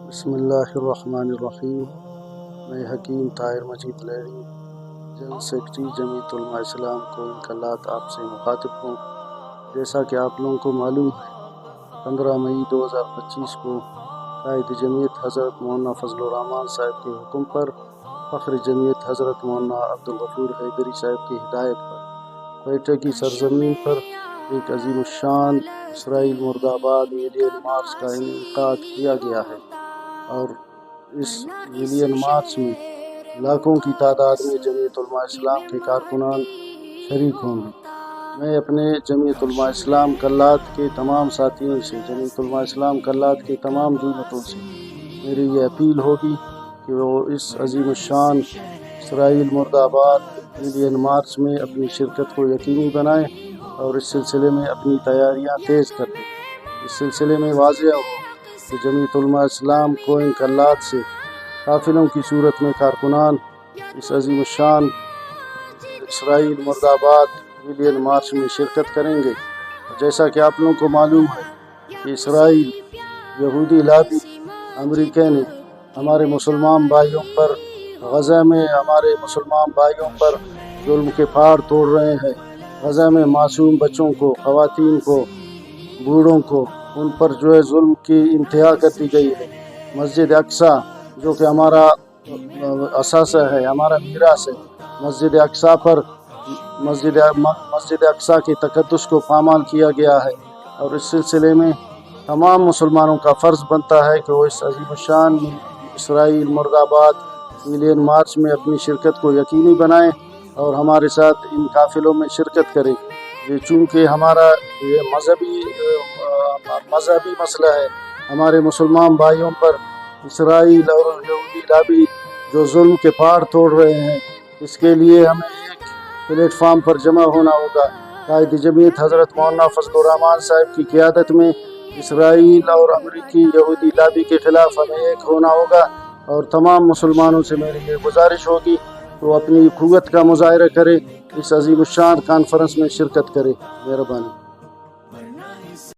بسم اللہ الرحمن الرحیم۔ میں حکیم طاہر مجید لہری، جنرل سیکرٹری جمعیت علماء اسلام کو انکلات آپ سے مخاطب ہوں۔ جیسا کہ آپ لوگوں کو معلوم ہے، 15 مئی 2025 کو قائد جمعیت حضرت مولانا فضل الرحمان صاحب کے حکم پر، فخر جمعیت حضرت مولانا عبدالغفور حیدری صاحب کی ہدایت پر کوئٹہ کی سرزمین پر ایک عظیم الشان اسرائیل مرد آباد ملین مارچ کا انعقاد کیا گیا ہے، اور اس ملین مارچ میں لاکھوں کی تعداد میں جمعیت علماء اسلام کے کارکنان شریک ہوں گے۔ میں اپنے جمعیت علماء اسلام کلات کے تمام ساتھیوں سے، جمعیت علماء اسلام کلات کے تمام جمعیتوں سے میری یہ اپیل ہوگی کہ وہ اس عظیم الشان اسرائیل مرد آباد ملین مارچ میں اپنی شرکت کو یقینی بنائیں اور اس سلسلے میں اپنی تیاریاں تیز کر دیں۔ اس سلسلے میں واضح ہو کہ جمعیت علماء اسلام کو انکلات سے قافلوں کی صورت میں کارکنان اس عظیم الشان اسرائیل مرد آباد ملین مارچ میں شرکت کریں گے۔ جیسا کہ آپ لوگوں کو معلوم ہے کہ اسرائیل یہودی لابی امریکہ نے ہمارے مسلمان بھائیوں پر، غزہ میں ہمارے مسلمان بھائیوں پر ظلم کے پہاڑ توڑ رہے ہیں۔ غزہ میں معصوم بچوں کو، خواتین کو، بوڑھوں کو، ان پر جو ہے ظلم کی انتہا کر دی گئی ہے۔ مسجد اقصی جو کہ ہمارا اثاثہ ہے، ہمارا میراث ہے، مسجد اقصی پر مسجد اقصی کے تقدس کو پامال کیا گیا ہے، اور اس سلسلے میں تمام مسلمانوں کا فرض بنتا ہے کہ وہ اس عظیم الشان اسرائیل مرد آباد ملین مارچ میں اپنی شرکت کو یقینی بنائیں اور ہمارے ساتھ ان قافلوں میں شرکت کریں۔ یہ چونکہ ہمارا یہ مذہبی مسئلہ ہے، ہمارے مسلمان بھائیوں پر اسرائیل اور یہودی لابی جو ظلم کے پہاڑ توڑ رہے ہیں، اس کے لیے ہمیں ایک پلیٹ فارم پر جمع ہونا ہوگا۔ قائد جمعیت حضرت مولانا فضل الرحمان صاحب کی قیادت میں اسرائیل اور امریکی یہودی لابی کے خلاف ہمیں ایک ہونا ہوگا، اور تمام مسلمانوں سے میری یہ گزارش ہوگی کہ وہ اپنی قوت کا مظاہرہ کرے، اس عظیم الشان کانفرنس میں شرکت کرے۔ مہربانی۔